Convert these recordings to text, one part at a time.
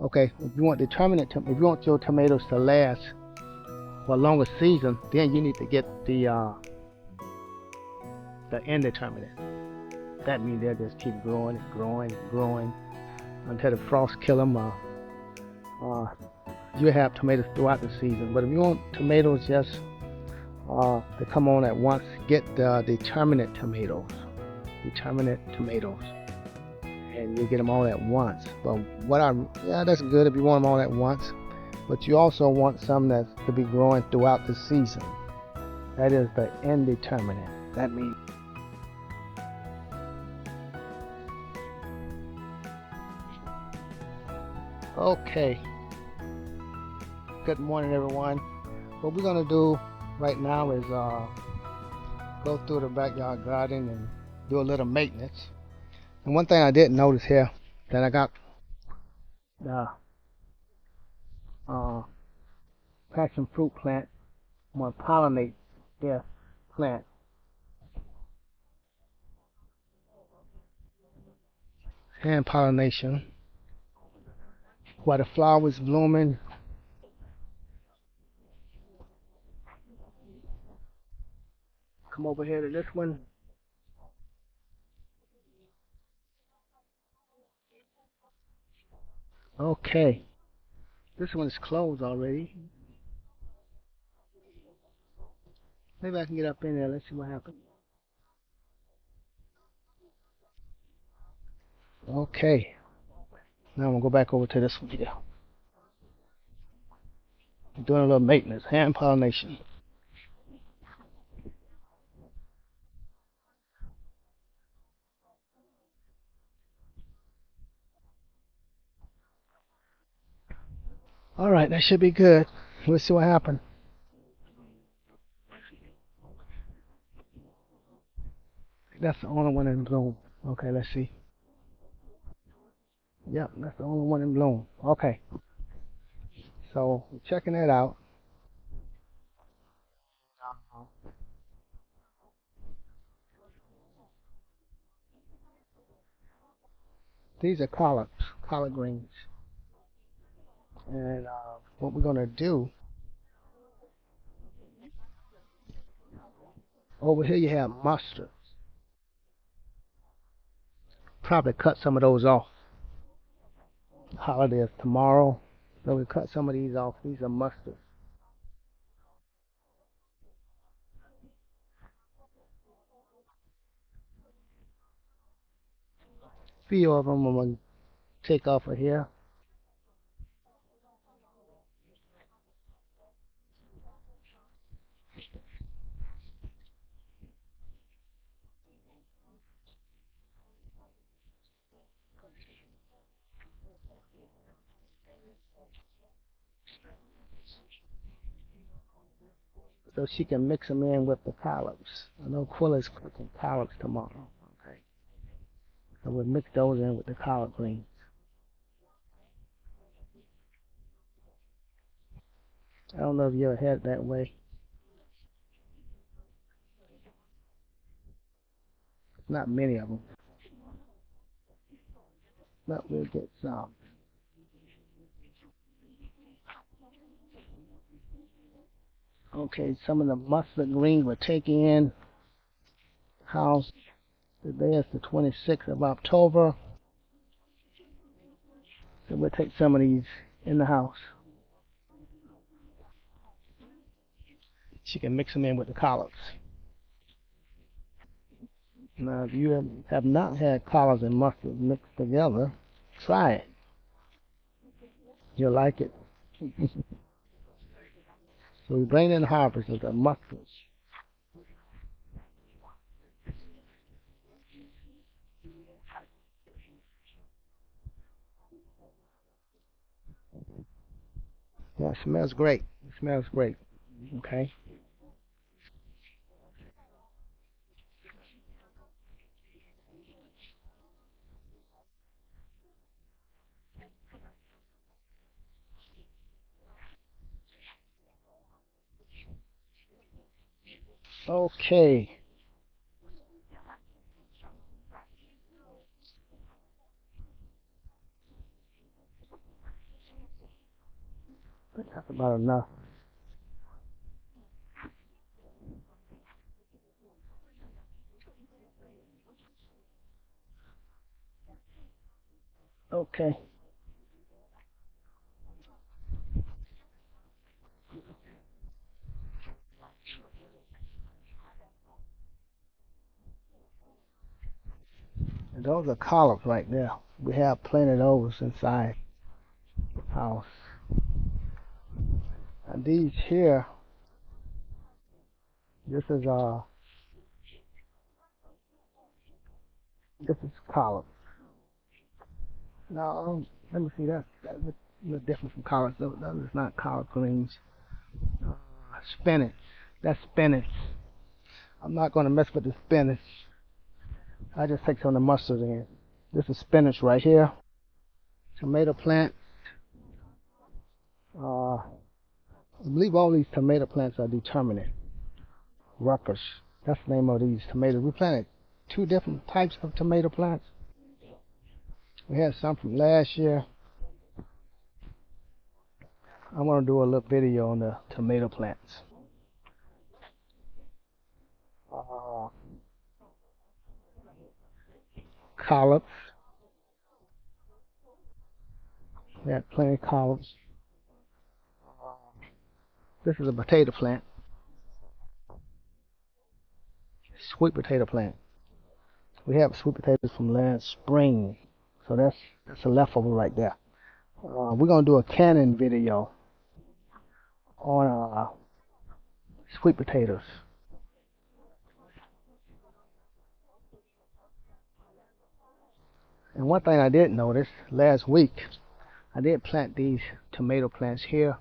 Okay, if you want if you want your tomatoes to last for a longer season, then you need to get the indeterminate. That means they'll just keep growing and growing and growing until the frost kill them. You have tomatoes throughout the season. But if you want tomatoes just to come on at once, get the Determinate tomatoes. Determinate tomatoes. And you get them all at once. But yeah, that's good if you want them all at once. But you also want some that's to be growing throughout the season. That is the Indeterminate. That means okay. Good morning, everyone. What we're gonna do right now is go through the backyard garden and do a little maintenance. And one thing I didn't notice here that I got the passion fruit plant. I'm gonna pollinate this plant. Hand pollination. While the flower is blooming, come over here to this one. Okay, this one is closed already. Maybe I can get up in there. Let's see what happens. Okay, now I'm gonna go back over to this one here. I'm doing a little maintenance, hand pollination. All right, that should be good. Let's see what happens. That's the only one in bloom. Okay, let's see. Yep, that's the only one in bloom. Okay, so we're checking that out. These are collard greens. And what we're gonna do over here, you have mustard. Probably cut some of those off. Holiday is tomorrow, so we cut some of these off. These are mustard. A few of them I'm gonna take off of here. So she can mix them in with the collards. I know Quilla's cooking collards tomorrow. Okay, so we'll mix those in with the collard greens. I don't know if you ever had it that way. Not many of them, but we'll get some. Okay, some of the mustard greens we're taking in house. Today is the 26th of October. So we'll take some of these in the house. She can mix them in with the collards. Now, if you have not had collards and mustard mixed together, try it. You'll like it. So we bring in the harvest of the mustards. Yeah, it smells great. It smells great. Okay. Okay. I think that's about enough. Okay. And those are collards right there. We have plenty of those inside the house. And these here, this is collards. Now let me see, that's a little different from collards. That is not collard greens. Spinach. That's spinach. I'm not going to mess with the spinach. I just take some of the mustard in. This is spinach right here. Tomato plants. I believe all these tomato plants are Determinate. Ruckers. That's the name of these tomatoes. We planted 2 different types of tomato plants. We had some from last year. I'm going to do a little video on the tomato plants. Collards. We had plenty of collards. This is a potato plant. Sweet potato plant. We have sweet potatoes from last spring. So that's a leftover right there. We're going to do a canning video on sweet potatoes. And one thing I did notice last week, I did plant these tomato plants here.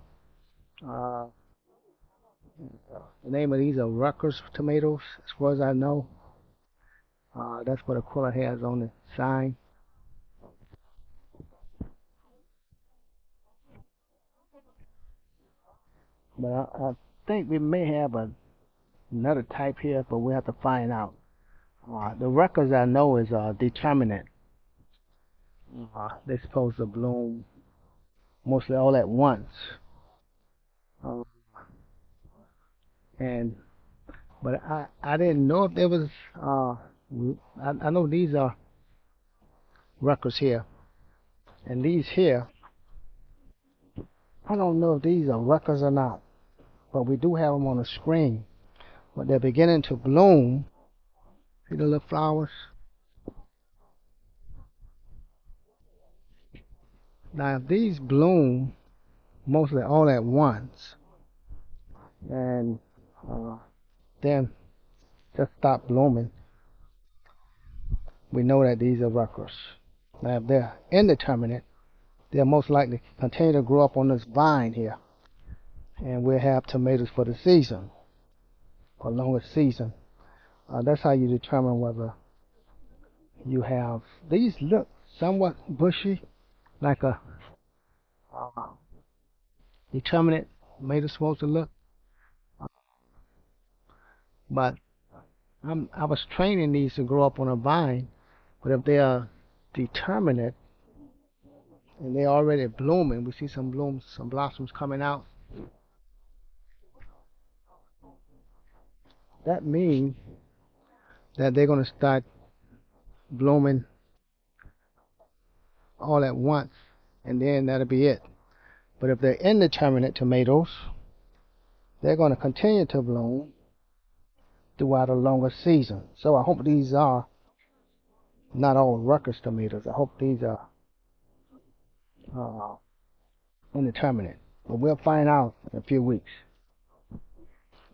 The name of these are Rutgers tomatoes, as far as I know. That's what Aquila has on the sign. But I think we may have another type here, but we'll have to find out. The Rutgers I know is Determinate. They're supposed to bloom mostly all at once. But I didn't know if there was I know these are Rutgers here, and these here, I don't know if these are Rutgers or not, but we do have them on the screen. But they're beginning to bloom. See the little flowers? Now if these bloom mostly all at once, and then just stop blooming, we know that these are Rutgers. Now if they're indeterminate, they'll most likely continue to grow up on this vine here, and we'll have tomatoes for the season, for a longer season. That's how you determine whether you have. These look somewhat bushy, like a determinate tomato supposed to look, but I was training these to grow up on a vine. But if they are determinate and they're already blooming, we see some blooms, some blossoms coming out. That means that they're going to start blooming all at once, and then that'll be it. But if they're indeterminate tomatoes, they're going to continue to bloom throughout a longer season. So I hope these are not all Rutgers tomatoes. I hope these are indeterminate. But we'll find out in a few weeks.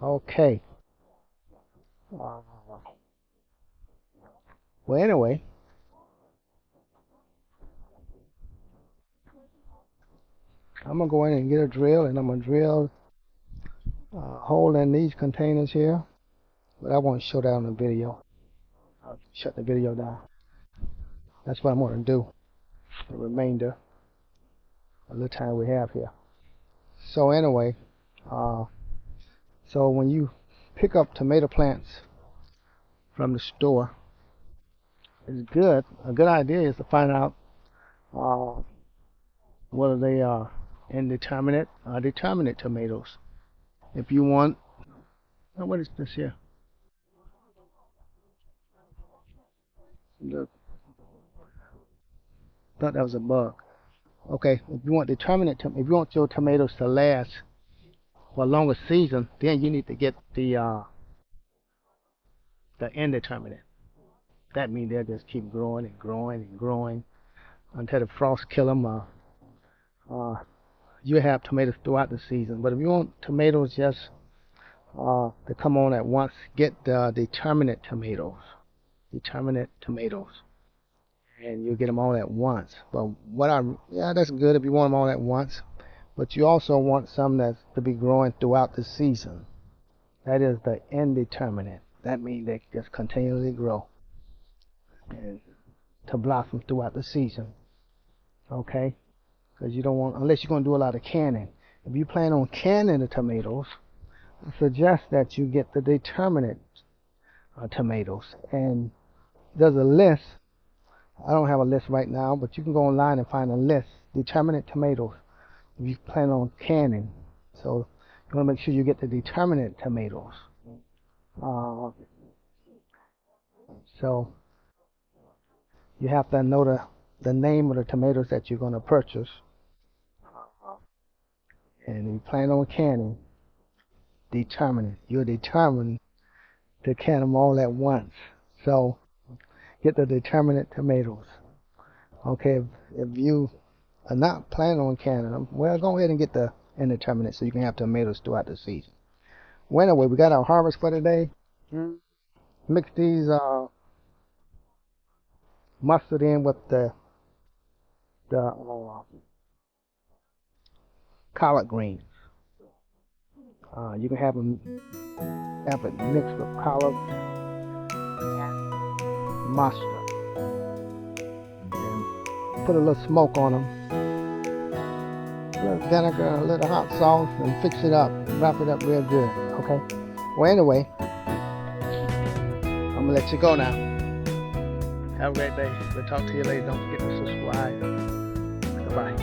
Okay. Well, anyway, I'm going to go in and get a drill, and I'm going to drill a hole in these containers here. But I won't show that on the video. I'll shut the video down. That's what I'm going to do. The remainder of the time we have here. So anyway, so when you pick up tomato plants from the store, it's good. A good idea is to find out whether they are Indeterminate, determinate tomatoes. If you want, what is this here? Look, thought that was a bug. Okay, if you want determinate, if you want your tomatoes to last for a longer season, then you need to get the indeterminate. That means they'll just keep growing and growing and growing until the frost kill them. You have tomatoes throughout the season. But if you want tomatoes just to come on at once, get the determinate tomatoes. Determinate tomatoes. And you'll get them all at once. But yeah, that's good if you want them all at once. But you also want some that's to be growing throughout the season. That is the indeterminate. That means they just continually grow and to blossom throughout the season. Okay? Because you don't want, unless you're going to do a lot of canning. If you plan on canning the tomatoes, I suggest that you get the determinate tomatoes. And there's a list. I don't have a list right now, but you can go online and find a list. Determinate tomatoes. If you plan on canning. So you want to make sure you get the determinate tomatoes. So you have to know the name of the tomatoes that you're going to purchase. And if you plan on canning, determinate. You're determined to can them all at once. So get the determinate tomatoes. Okay, if you are not planning on canning them, well, go ahead and get the indeterminate so you can have tomatoes throughout the season. Well, anyway, we got our harvest for today. Mix these mustard in with the collard greens. You can have it mixed with collard and mustard, and put a little smoke on them, a little vinegar, a little hot sauce, and fix it up, wrap it up real good. Okay. Well, anyway, I'm gonna let you go now. Have a great day. We'll talk to you later. Don't forget to subscribe. Goodbye.